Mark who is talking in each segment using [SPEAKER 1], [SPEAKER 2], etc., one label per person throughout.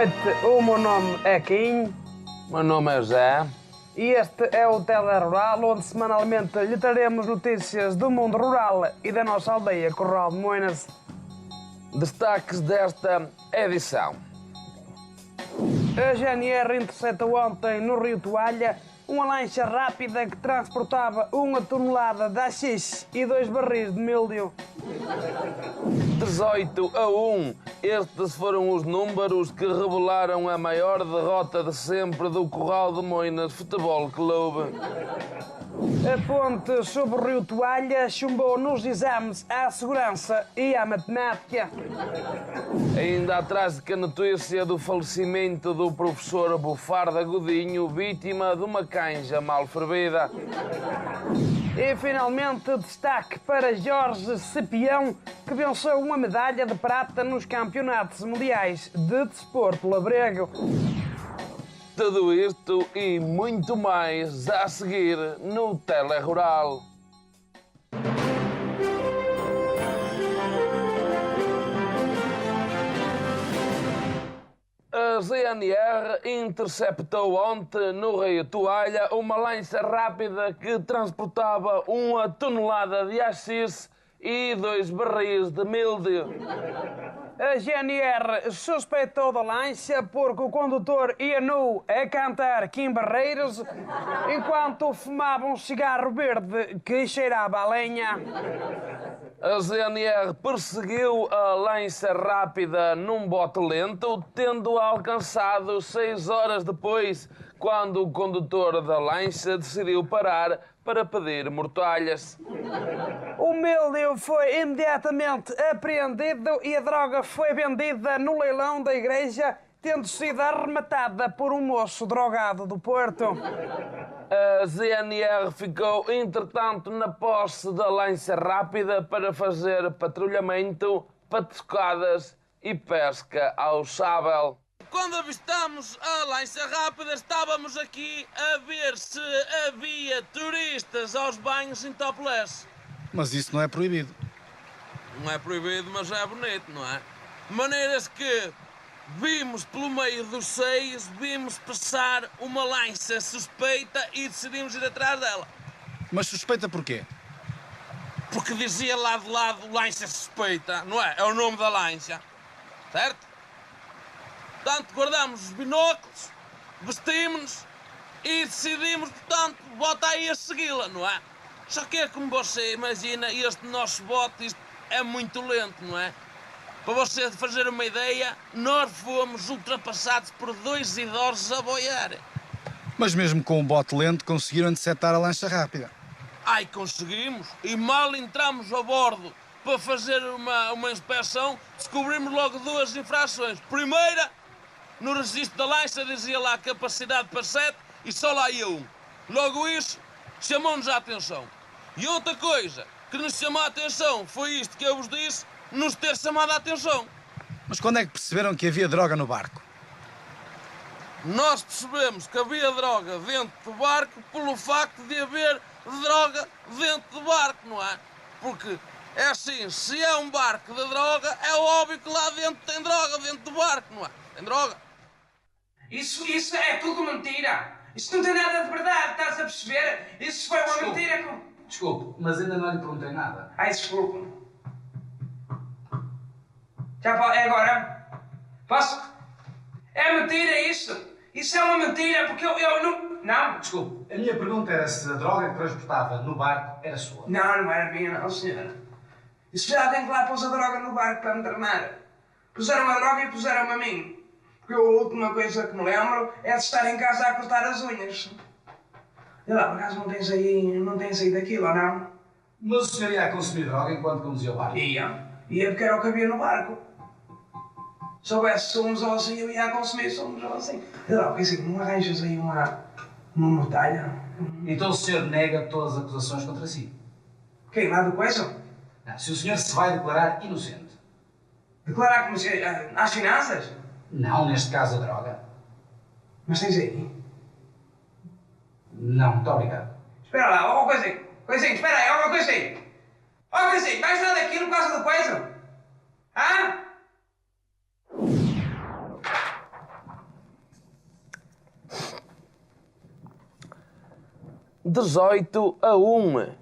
[SPEAKER 1] noite, o meu nome é Kim.
[SPEAKER 2] Meu nome é Zé.
[SPEAKER 1] E este é o Tele Rural, onde semanalmente lhe traremos notícias do mundo rural e da nossa aldeia Corral de Moinas.
[SPEAKER 2] Destaques desta edição.
[SPEAKER 1] A GNR interceptou ontem no Rio Toalha uma lancha rápida que transportava 1 tonelada de haxixe e 2 barris de míldio.
[SPEAKER 2] 18-1. Estes foram os números que revelaram a maior derrota de sempre do Corral de Moinas Futebol Clube.
[SPEAKER 1] A ponte sobre o Rio Toalha chumbou nos exames à segurança e à matemática.
[SPEAKER 2] Ainda a trágica notícia do falecimento do professor Bufarda Godinho, vítima de uma canja mal fervida.
[SPEAKER 1] E finalmente destaque para Jorge Cepião, que venceu uma medalha de prata nos campeonatos mundiais de desporto labrego.
[SPEAKER 2] Tudo isto e muito mais a seguir no Tele Rural. A GNR interceptou ontem no Rio Toalha uma lancha rápida que transportava 1 tonelada de haxixe e 2 barris de míldio.
[SPEAKER 1] A GNR suspeitou da lancha porque o condutor ia nu a cantar Kim Barreiros enquanto fumava um cigarro verde que cheirava a lenha.
[SPEAKER 2] A GNR perseguiu a lancha rápida num bote lento, tendo-a alcançado 6 horas depois, quando o condutor da lancha decidiu parar para pedir mortalhas.
[SPEAKER 1] O míldio foi imediatamente apreendido e a droga foi vendida no leilão da igreja, tendo sido arrematada por um moço drogado do Porto.
[SPEAKER 2] A GNR ficou, entretanto, na posse da lancha rápida para fazer patrulhamento, patuscadas e pesca ao sábel. Quando avistamos a lancha rápida, estávamos aqui a ver se havia turistas aos banhos em topless.
[SPEAKER 3] Mas isso não é proibido.
[SPEAKER 2] Não é proibido, mas é bonito, não é? De maneiras que vimos pelo meio dos seios, vimos passar uma lancha suspeita e decidimos ir atrás dela.
[SPEAKER 3] Mas suspeita porquê?
[SPEAKER 2] Porque dizia lá de lado lancha suspeita, não é? É o nome da lancha, certo? Portanto, guardamos os binóculos, vestimos-nos e decidimos, portanto, voltar aí a segui-la, não é? Só que é como você imagina, este nosso bote, isto é muito lento, não é? Para você fazer uma ideia, nós fomos ultrapassados por 2 idosos a boiar.
[SPEAKER 3] Mas mesmo com o bote lento conseguiram interceptar a lancha rápida.
[SPEAKER 2] Ai, conseguimos! E mal entramos a bordo para fazer uma inspeção, descobrimos logo 2 infrações. Primeira, no registro da lancha dizia lá capacidade para 7 e só lá ia 1. Logo isso chamou-nos a atenção. E outra coisa que nos chamou a atenção foi isto que eu vos disse, nos ter chamado a atenção.
[SPEAKER 3] Mas quando é que perceberam que havia droga no barco?
[SPEAKER 2] Nós percebemos que havia droga dentro do barco pelo facto de haver droga dentro do barco, não é? Porque é assim, se é um barco de droga, é óbvio que lá dentro tem droga, dentro do barco, não é? Tem droga.
[SPEAKER 1] Isso é tudo mentira. Isso não tem nada de verdade, estás a perceber? Isso foi uma mentira que...
[SPEAKER 4] Desculpe, mas ainda não lhe perguntei nada.
[SPEAKER 1] Ai, desculpe. Já é agora? Posso? É mentira isso. Isso é uma mentira porque eu não... Não.
[SPEAKER 4] Desculpe, a minha pergunta era se a droga que transportava no barco era sua.
[SPEAKER 1] Não era minha, não, senhora. Isso já tem que lá pôs a droga no barco para me treinar. Puseram a droga e puseram-me a mim. Porque a última coisa que me lembro é de estar em casa a cortar as unhas. E lá, por acaso não tens aí daquilo, ou não?
[SPEAKER 4] Mas o senhor ia a consumir droga enquanto conduzia o barco?
[SPEAKER 1] Ia porque era o que havia no barco. Se houvesse sumos ou assim, eu ia a consumir sumos ou assim. E lá, porque assim, não arranjas aí uma mortalha?
[SPEAKER 4] Então o senhor nega todas as acusações contra si?
[SPEAKER 1] Quem? Lá do coisa?
[SPEAKER 4] Não, se o senhor se vai declarar inocente.
[SPEAKER 1] Declarar como se... às finanças?
[SPEAKER 4] Não, neste caso a droga.
[SPEAKER 1] Mas tens aí?
[SPEAKER 4] Não, muito obrigado.
[SPEAKER 1] Espera lá, ó coisinho, espera aí, ó coisinho. Ó coisinho, vais dar daquilo por causa do coisa? Hã?
[SPEAKER 2] 18-1.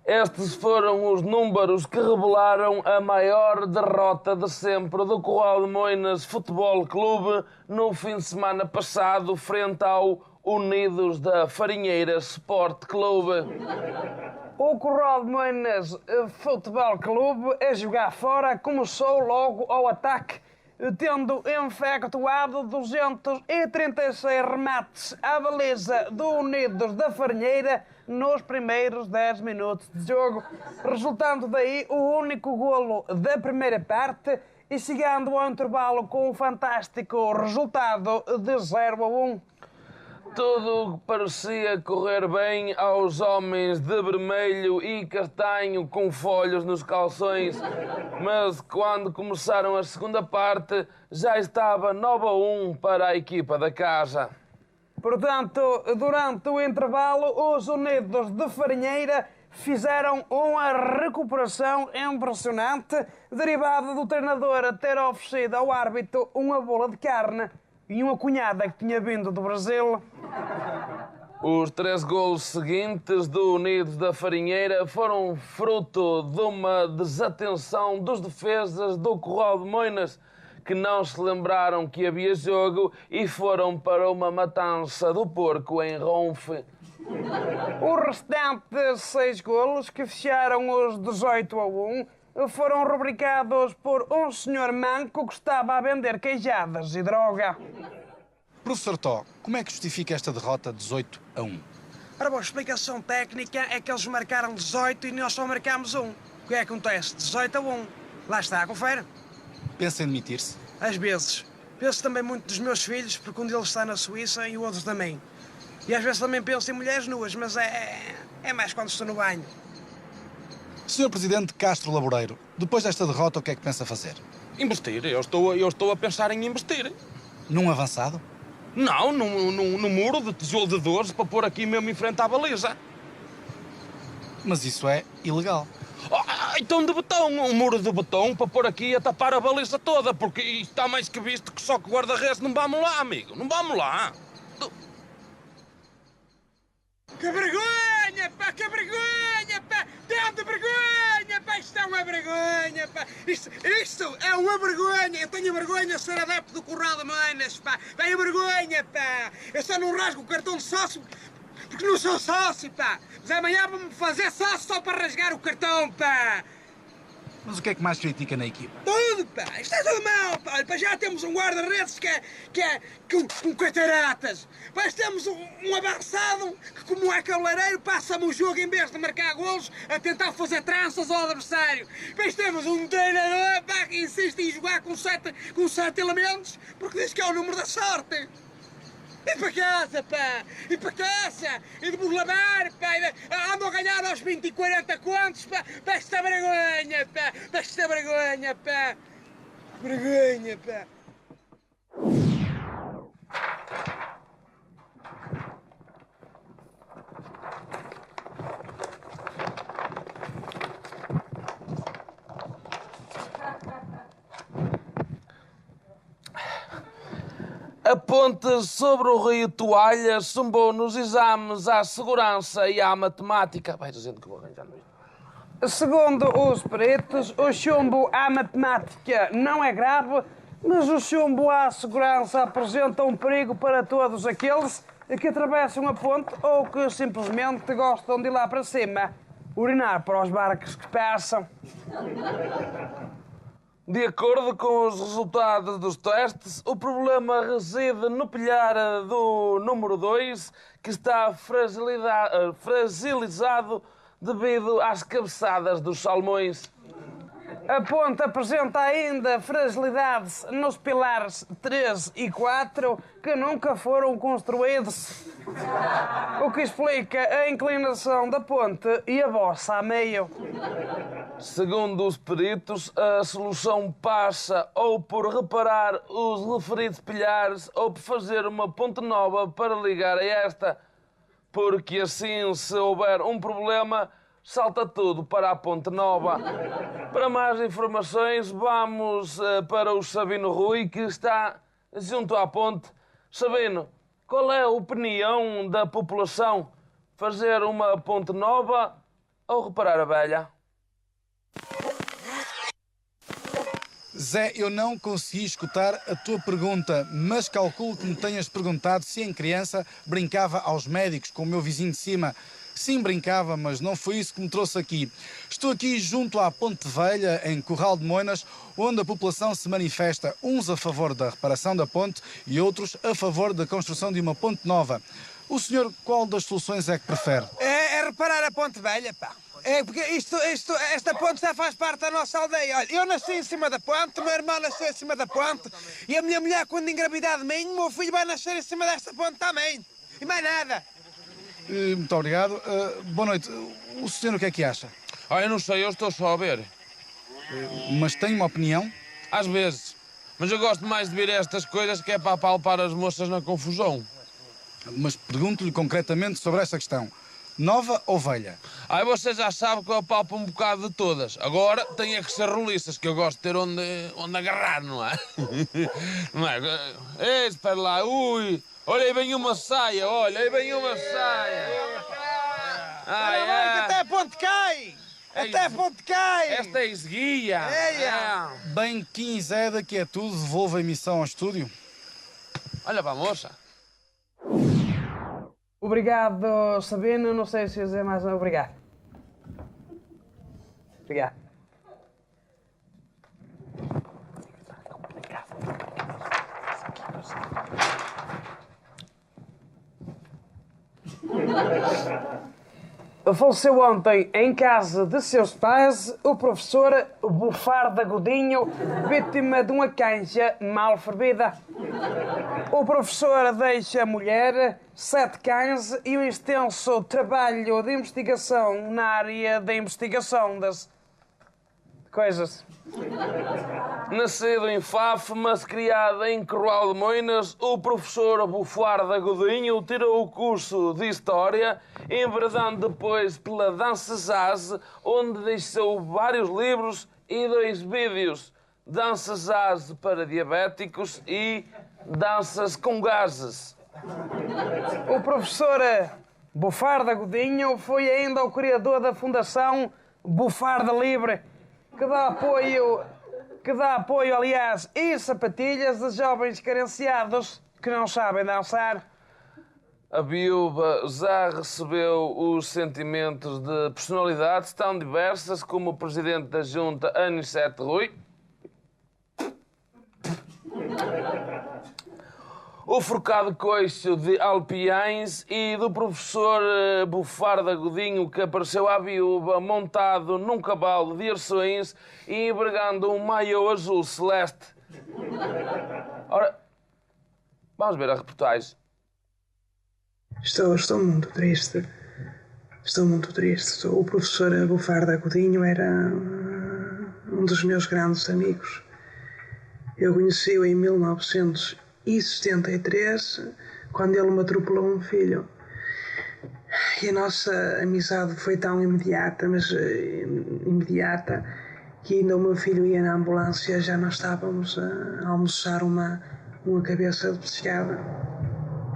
[SPEAKER 2] Estes foram os números que revelaram a maior derrota de sempre do Curral de Moinas Futebol Clube no fim de semana passado frente ao Unidos da Farinheira Sport Clube.
[SPEAKER 5] O Curral de Moinas Futebol Clube, a jogar fora, começou logo ao ataque, tendo efetuado 236 remates à baliza do Unidos da Farinheira nos primeiros 10 minutos de jogo, resultando daí o único golo da primeira parte e chegando ao intervalo com um fantástico resultado de 0-1.
[SPEAKER 2] Tudo parecia correr bem aos homens de vermelho e castanho com folhos nos calções, mas quando começaram a segunda parte já estava 9-1 para a equipa da casa.
[SPEAKER 5] Portanto, durante o intervalo, os Unidos de Farinheira fizeram uma recuperação impressionante, derivada do treinador ter oferecido ao árbitro uma bola de carne e uma cunhada que tinha vindo do Brasil.
[SPEAKER 2] Os 3 golos seguintes do Unidos da Farinheira foram fruto de uma desatenção dos defesas do Curral de Moinas, que não se lembraram que havia jogo e foram para uma matança do porco em Ronfe.
[SPEAKER 5] Os restantes 6 golos, que fecharam os 18-1, foram rubricados por um senhor manco que estava a vender queijadas e droga.
[SPEAKER 3] Professor Tó, como é que justifica esta derrota 18-1?
[SPEAKER 1] Ora bom, a explicação técnica é que eles marcaram 18 e nós só marcámos 1. O que é que acontece? 18-1. Lá está, confere.
[SPEAKER 3] Pensa em demitir-se?
[SPEAKER 1] Às vezes. Penso também muito dos meus filhos, porque um deles está na Suíça e o outro também. E às vezes também penso em mulheres nuas, mas é mais quando estou no banho.
[SPEAKER 3] Senhor Presidente Castro Laboreiro, depois desta derrota, o que é que pensa fazer?
[SPEAKER 2] Investir? Eu estou a pensar em investir.
[SPEAKER 3] Num avançado?
[SPEAKER 2] Não, no muro de tijolo de 12 para pôr aqui mesmo em frente à baliza.
[SPEAKER 3] Mas isso é ilegal.
[SPEAKER 2] Então de betão, um muro de betão para pôr aqui a tapar a baliza toda, porque isto está mais que visto que só que guarda-redes. Não vamos lá, amigo, não vamos lá.
[SPEAKER 1] Que vergonha, pá, que vergonha, pá! Tanta vergonha, pá! Isto é uma vergonha, pá! Isto é uma vergonha! Eu tenho vergonha de ser adepto do Curral de Moinas, pá! Tenho vergonha, pá! Eu só não rasgo o cartão de sócio porque não sou sócio, pá! Mas amanhã vou-me fazer sócio só para rasgar o cartão, pá!
[SPEAKER 3] Mas o que é que mais critica na equipa?
[SPEAKER 1] Tudo, pá! Isto é tudo mau, pá! Olha, já temos um guarda-redes com cataratas. Depois temos um avançado que, como é cabeleireiro, passa-me o jogo em vez de marcar golos a tentar fazer tranças ao adversário. Depois temos um treinador, pá, que insiste em jogar com sete elementos porque diz que é o número da sorte. E para casa, pá! E para casa! E de burlamar, pá! Ando a ganhar aos 20 e 40 contos, pá! Basta vergonha, pá! Basta vergonha, pá! Vergonha, pá!
[SPEAKER 2] A ponte sobre o rio Toalha chumbou nos exames à segurança e à matemática. Vai dizendo que vou arranjar no isto.
[SPEAKER 5] Segundo os peritos, o chumbo à matemática não é grave, mas o chumbo à segurança apresenta um perigo para todos aqueles que atravessam a ponte ou que simplesmente gostam de ir lá para cima, urinar para os barcos que passam.
[SPEAKER 2] De acordo com os resultados dos testes, o problema reside no pilhar do número 2, que está fragilizado devido às cabeçadas dos salmões.
[SPEAKER 5] A ponte apresenta ainda fragilidades nos pilares 3 e 4 que nunca foram construídos, o que explica a inclinação da ponte e a bossa a meio.
[SPEAKER 2] Segundo os peritos, a solução passa ou por reparar os referidos pilhares ou por fazer uma ponte nova para ligar a esta, porque assim, se houver um problema, salta tudo para a ponte nova. Para mais informações, vamos para o Sabino Rui, que está junto à ponte. Sabino, qual é a opinião da população fazer uma ponte nova ou reparar a velha?
[SPEAKER 3] Zé, eu não consegui escutar a tua pergunta, mas calculo que me tenhas perguntado se em criança brincava aos médicos com o meu vizinho de cima. Sim, brincava, mas não foi isso que me trouxe aqui. Estou aqui junto à Ponte Velha, em Curral de Moinas, onde a população se manifesta, uns a favor da reparação da ponte e outros a favor da construção de uma ponte nova. O senhor, qual das soluções é que prefere?
[SPEAKER 6] É reparar a Ponte Velha, pá. É porque esta ponte já faz parte da nossa aldeia. Olha, eu nasci em cima da ponte, o meu irmão nasceu em cima da ponte e a minha mulher, quando engravidar de mim, o meu filho vai nascer em cima desta ponte também. E mais nada.
[SPEAKER 3] Muito obrigado. Boa noite. O senhor o que é que acha?
[SPEAKER 2] Eu não sei, eu estou só a ver.
[SPEAKER 3] Mas tem uma opinião?
[SPEAKER 2] Às vezes. Mas eu gosto mais de ver estas coisas que é para apalpar as moças na confusão.
[SPEAKER 3] Mas pergunto-lhe concretamente sobre essa questão. Nova ou velha?
[SPEAKER 2] Você já sabe que eu apalpo um bocado de todas. Agora tem é que ser roliças, que eu gosto de ter onde agarrar, não é? Não é? Ei, espera lá, ui! Olha aí vem uma saia, olha aí vem uma saia!
[SPEAKER 6] Que até a ponte cai! Até a ponte cai!
[SPEAKER 2] Esta é esguia!
[SPEAKER 3] Bem, 15 é daqui é tudo. Devolvo a emissão ao estúdio.
[SPEAKER 2] Olha para a moça.
[SPEAKER 5] Obrigado, Sabino. Não sei se ia dizer mais. Obrigado. Obrigado. Faleceu ontem em casa de seus pais o professor Bufarda Godinho, vítima de uma canja mal fervida. O professor deixa a mulher, 7 cães e um extenso trabalho de investigação na área da investigação das coisas.
[SPEAKER 2] Nascido em Faf, mas criado em Curral de Moinas, o professor Bufarda Godinho tirou o curso de História, enveredando depois pela dança jazz, onde deixou vários livros e 2 vídeos. Dança jazz para diabéticos e danças com gases.
[SPEAKER 5] O professor Bufarda Godinho foi ainda o criador da Fundação Bufarda Livre, que dá apoio, aliás, e sapatilhas a jovens carenciados que não sabem dançar.
[SPEAKER 2] A viúva já recebeu os sentimentos de personalidades tão diversas como o presidente da junta, Anicete Rui, o forcado coixo de Alpiães e do professor Bufarda Godinho, que apareceu à viúva montado num cavalo de Arções e envergando um maiô azul celeste. Ora, vamos ver a reportagem.
[SPEAKER 1] Estou muito triste. Estou muito triste. O professor Bufarda Godinho era um dos meus grandes amigos. Eu conheci-o em 1973, quando ele me atropelou um filho. E a nossa amizade foi tão imediata, que ainda o meu filho ia na ambulância, já nós estávamos a almoçar uma cabeça de pescada.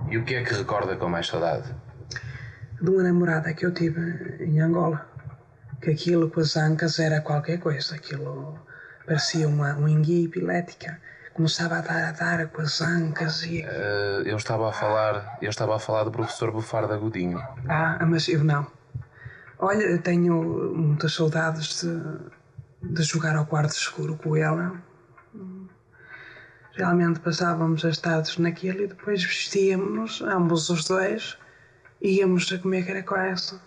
[SPEAKER 7] E o que é que recorda com mais saudade?
[SPEAKER 1] De uma namorada que eu tive em Angola. Que aquilo com as ancas era qualquer coisa. Aquilo parecia uma enguia epilética. Começava a dar com as ancas e...
[SPEAKER 7] Eu estava a falar do professor Bufarda Godinho.
[SPEAKER 1] Mas eu não. Olha, eu tenho muitas saudades de jogar ao quarto escuro com ela. Realmente passávamos as tardes naquilo e depois vestíamos-nos, ambos os dois, e íamos a comer caracoessa.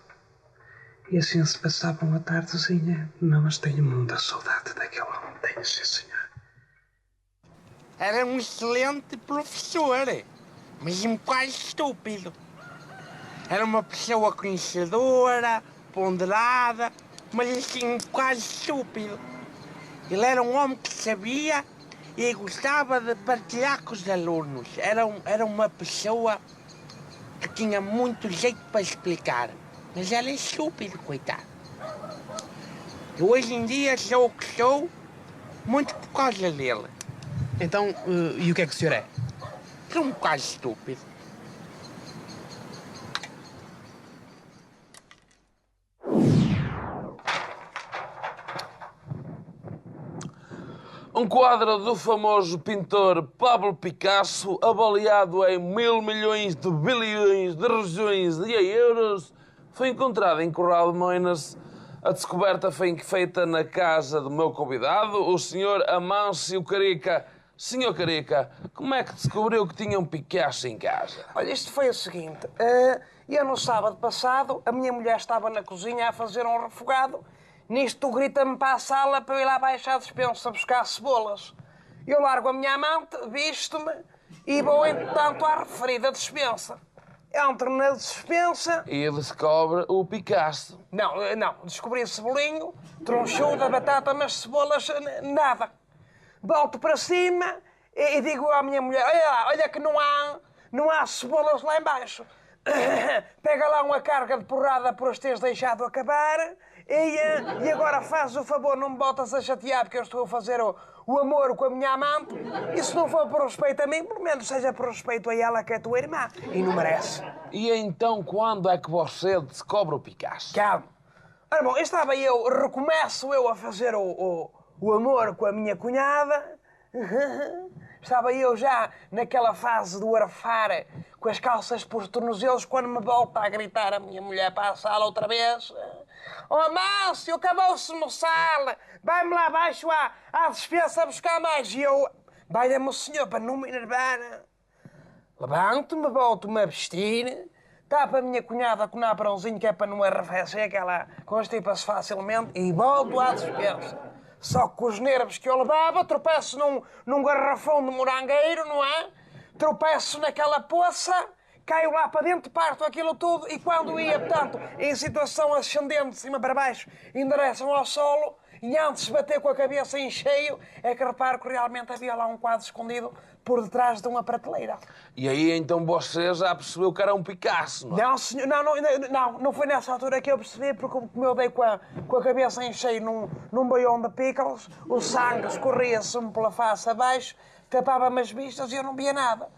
[SPEAKER 1] E assim se passava uma tardezinha. Não, mas tenho muita saudade daquele homem, tenho, sim, senhor.
[SPEAKER 6] Era um excelente professor, mas quase estúpido. Era uma pessoa conhecedora, ponderada, mas assim quase estúpido. Ele era um homem que sabia e gostava de partilhar com os alunos. Era uma pessoa que tinha muito jeito para explicar, mas era estúpido, coitado. E hoje em dia sou o que sou, muito por causa dele.
[SPEAKER 8] Então, e o que é que o senhor é?
[SPEAKER 6] Sou um bocado estúpido.
[SPEAKER 2] Um quadro do famoso pintor Pablo Picasso, avaliado em 1.000 milhões de bilhões de regiões de euros, foi encontrado em Curral de Moinas. A descoberta foi feita na casa do meu convidado, o Sr. Amâncio Carica. Senhor Carica, como é que descobriu que tinha um Picasso em casa?
[SPEAKER 5] Olha, isto foi o seguinte. Eu no sábado passado, a minha mulher estava na cozinha a fazer um refogado. Nisto grita-me para a sala para eu ir lá abaixo à despensa buscar cebolas. Eu largo a minha amante, visto-me e vou, entretanto, à referida despensa. Entro na despensa...
[SPEAKER 2] E descobre o Picasso.
[SPEAKER 5] Não, descobri cebolinho, tronchuda, batata, mas cebolas, nada. Volto para cima e digo à minha mulher, olha que não há cebolas lá embaixo. Pega lá uma carga de porrada por as teres deixado acabar e agora faz o favor, não me botas a chatear porque eu estou a fazer o amor com a minha amante e se não for por respeito a mim, pelo menos seja por respeito a ela que é tua irmã e não merece.
[SPEAKER 2] E então quando é que você descobre o Picasso?
[SPEAKER 5] Calma. Ora bom, recomeço eu a fazer o amor com a minha cunhada. Estava eu já naquela fase do arfar com as calças por tornozelos quando me volta a gritar a minha mulher para a sala outra vez. Oh, Márcio, acabou-se no sal. Vai-me lá abaixo à despensa buscar mais. E eu, vai-me o senhor para não me enervar. Levanto-me, volto-me a vestir. Tapo a minha cunhada com um naprãozinho que é para não arrefecer, que ela constipa-se facilmente. E volto à despensa. Só que com os nervos que eu levava, tropeço num garrafão de morangueiro, não é? Tropeço naquela poça, caio lá para dentro, parto aquilo tudo e quando ia, portanto, em situação ascendente, de cima para baixo, endereçam ao solo e antes de bater com a cabeça em cheio, é que reparo que realmente havia lá um quadro escondido por detrás de uma prateleira.
[SPEAKER 2] E aí então você já percebeu que era um Picasso, não é?
[SPEAKER 5] Não, senhor, não foi nessa altura que eu percebi, porque como eu dei com a cabeça em cheio num boião de pickles, o sangue escorria-se-me pela face abaixo, tapava-me as vistas e eu não via nada.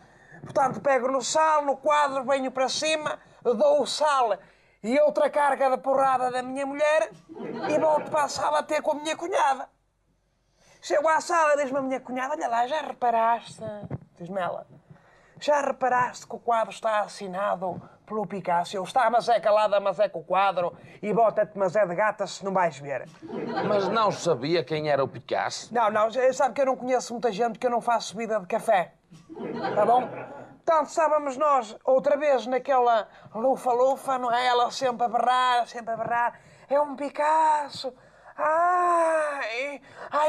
[SPEAKER 5] Portanto, pego no sal, no quadro, venho para cima, dou o sal e outra carga de porrada da minha mulher e volto para a sala ter com a minha cunhada. Chego à sala, diz-me a minha cunhada, olha lá, já reparaste, diz-me ela, já reparaste que o quadro está assinado pelo Picasso? Eu, está, mas é calada, mas é com o quadro e bota-te, mas é de gata se não vais ver.
[SPEAKER 2] Mas não sabia quem era o Picasso?
[SPEAKER 5] Não, sabe que eu não conheço muita gente que eu não faço bebida de café, tá bom? Portanto, estávamos nós outra vez naquela lufa-lufa, não é? Ela sempre a berrar, é um Picasso.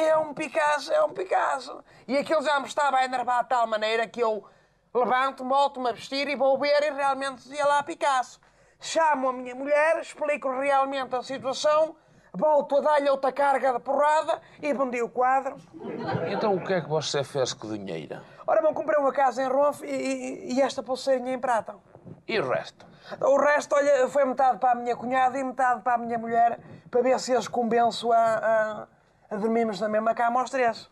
[SPEAKER 5] É um Picasso. E aquilo já me estava a enervar de tal maneira que eu levanto-me, volto-me a vestir e vou ver e realmente dizia lá Picasso. Chamo a minha mulher, explico realmente a situação, volto a dar-lhe outra carga de porrada e vendi o quadro.
[SPEAKER 2] Então o que é que você fez com o dinheiro?
[SPEAKER 5] Ora bom, comprei uma casa em Ronfe e esta pulseirinha em prata.
[SPEAKER 2] E o resto?
[SPEAKER 5] O resto, olha, foi metade para a minha cunhada e metade para a minha mulher, para ver se eles convenço a dormirmos na mesma cama aos três.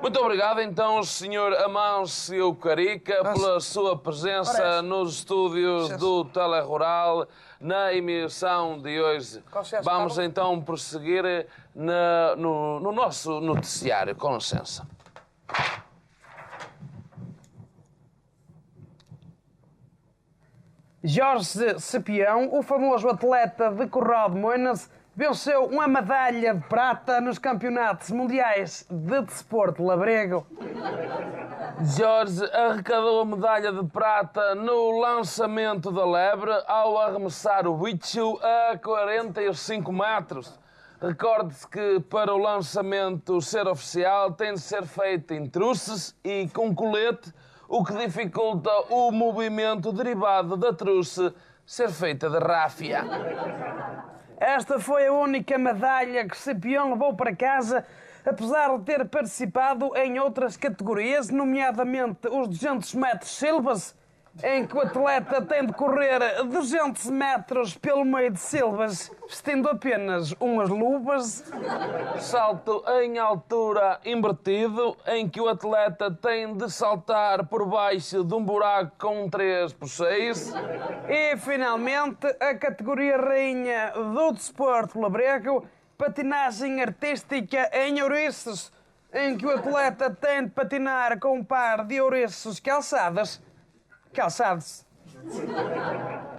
[SPEAKER 2] Muito obrigado, então, Sr. Amâncio Carica, pela sua presença nos estúdios do Telerural na emissão de hoje. Vamos, então, prosseguir no nosso noticiário. Com licença.
[SPEAKER 5] Jorge Sepião, o famoso atleta de Curral de Moinas, venceu uma medalha de prata nos campeonatos mundiais de desporto labrego.
[SPEAKER 2] Jorge arrecadou a medalha de prata no lançamento da lebre ao arremessar o bicho a 45 metros. Recorde-se que para o lançamento ser oficial tem de ser feito em truces e com colete, o que dificulta o movimento derivado da truce ser feita de ráfia.
[SPEAKER 5] Esta foi a única medalha que Sepião levou para casa, apesar de ter participado em outras categorias, nomeadamente os 200 metros silvas, em que o atleta tem de correr 200 metros pelo meio de silvas, vestindo apenas umas luvas.
[SPEAKER 2] Salto em altura invertido, em que o atleta tem de saltar por baixo de um buraco com 3x6.
[SPEAKER 5] E, finalmente, a categoria rainha do desporto labrego, patinagem artística em ouriços, em que o atleta tem de patinar com um par de ouriços calçados.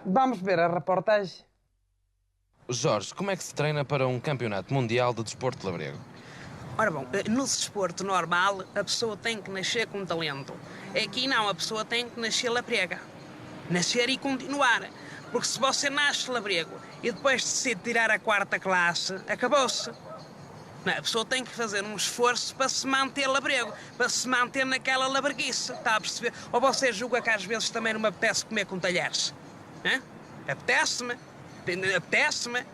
[SPEAKER 5] Vamos ver a reportagem.
[SPEAKER 7] Jorge, como é que se treina para um campeonato mundial de desporto de labrego?
[SPEAKER 9] Ora bom, no desporto normal, a pessoa tem que nascer com talento. Aqui não, a pessoa tem que nascer labrega. Nascer e continuar. Porque se você nasce labrego e depois decide tirar a 4ª classe, acabou-se. Não, a pessoa tem que fazer um esforço para se manter labrego, para se manter naquela labreguice, está a perceber? Ou você julga que às vezes também não me apetece comer com talheres? Hã? Apetece-me. Apetece-me.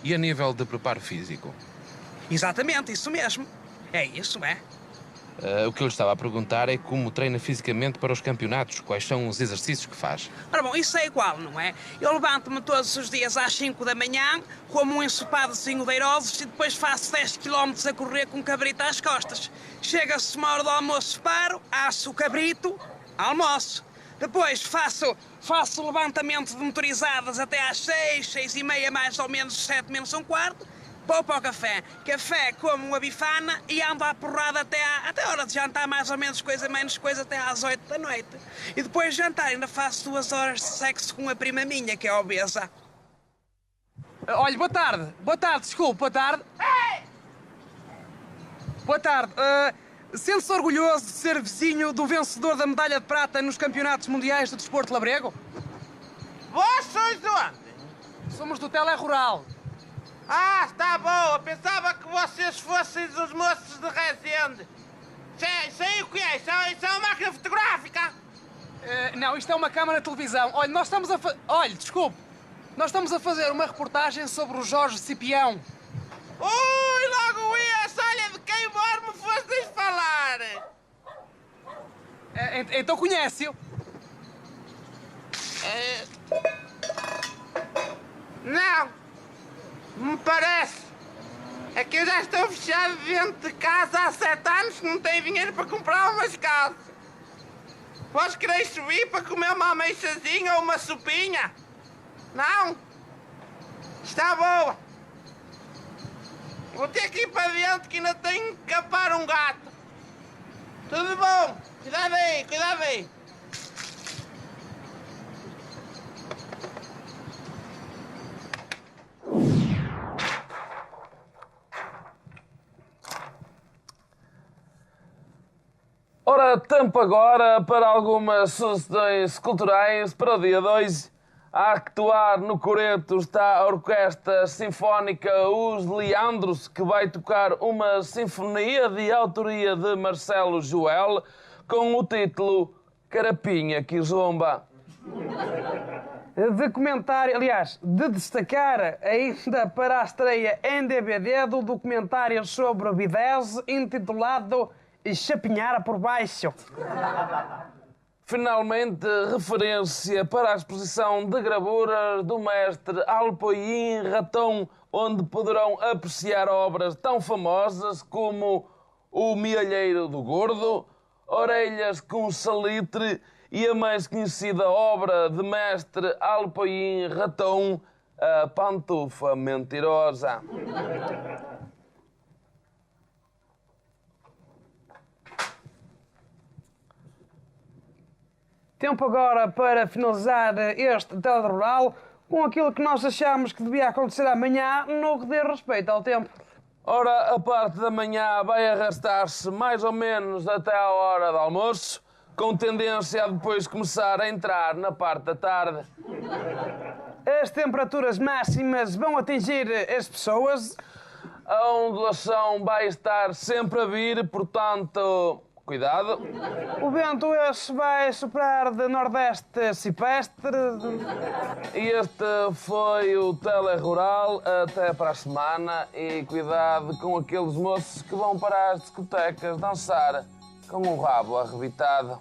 [SPEAKER 7] E a nível de preparo físico?
[SPEAKER 9] Exatamente, isso mesmo. É isso, é.
[SPEAKER 7] O que eu lhe estava a perguntar é como treina fisicamente para os campeonatos, quais são os exercícios que faz?
[SPEAKER 9] Ora bom, isso é igual, não é? Eu levanto-me todos os dias às 5 da manhã, como um ensopadozinho de eirosos e depois faço 10 km a correr com um cabrito às costas. Chega-se uma hora do almoço, paro, asso o cabrito, almoço. Depois faço levantamento de motorizadas até às 6, 6h30, mais ou menos 7 menos um quarto. Vou para o café. Café, como uma bifana e ando à porrada até a hora de jantar, mais ou menos coisa, menos coisa, até às 8 da noite. E depois de jantar ainda faço 2 horas de sexo com a prima minha, que é obesa.
[SPEAKER 8] Olha, boa tarde. Boa tarde, desculpe, boa tarde. Boa tarde. Sente-se orgulhoso de ser vizinho do vencedor da medalha de prata nos campeonatos mundiais do desporto labrego?
[SPEAKER 6] Vós sois de onde?
[SPEAKER 8] Somos do Telerural.
[SPEAKER 6] Ah, está boa. Pensava que vocês fossem os moços de Rezende. Isso aí o que é? Isso é uma máquina fotográfica?
[SPEAKER 8] Não, isto é uma câmara de televisão. Olha, nós estamos a Olha, desculpe. Nós estamos a fazer uma reportagem sobre o Jorge Cipião.
[SPEAKER 6] Ui, logo isso! Olha, de quem mor me fostes falar!
[SPEAKER 8] Então conhece-o?
[SPEAKER 6] Não! Me parece. É que eu já estou fechado dentro de casa há 7 anos, não tenho dinheiro para comprar umas calças. Vós quereis subir para comer uma ameixazinha ou uma sopinha? Não? Está boa. Vou ter que ir para dentro que ainda tenho que capar um gato. Tudo bom? Cuidado aí, cuidado aí.
[SPEAKER 2] Ora, tempo agora para algumas sugestões culturais para o dia 2. A actuar no coreto está a Orquestra Sinfónica Os Leandros, que vai tocar uma sinfonia de autoria de Marcelo Joel, com o título Carapinha que Zomba.
[SPEAKER 5] De comentário, aliás, de destacar ainda para a estreia em DVD do documentário sobre o Bidese, intitulado Chapinhar por Baixo.
[SPEAKER 2] Finalmente, referência para a exposição de gravuras do mestre Alpoim Raton, onde poderão apreciar obras tão famosas como O Mielheiro do Gordo, Orelhas com Salitre e a mais conhecida obra de mestre Alpoim Raton, A Pantufa Mentirosa.
[SPEAKER 5] Tempo agora para finalizar este Telerural com aquilo que nós achamos que devia acontecer amanhã no que diz respeito ao tempo.
[SPEAKER 2] Ora, a parte da manhã vai arrastar-se mais ou menos até à hora do almoço, com tendência a depois começar a entrar na parte da tarde.
[SPEAKER 5] As temperaturas máximas vão atingir as pessoas.
[SPEAKER 2] A ondulação vai estar sempre a vir, portanto, cuidado.
[SPEAKER 5] O vento esse vai soprar de nordeste cipestre.
[SPEAKER 2] E este foi o Telerural. Até para a semana. E cuidado com aqueles moços que vão para as discotecas dançar com o rabo arrebitado.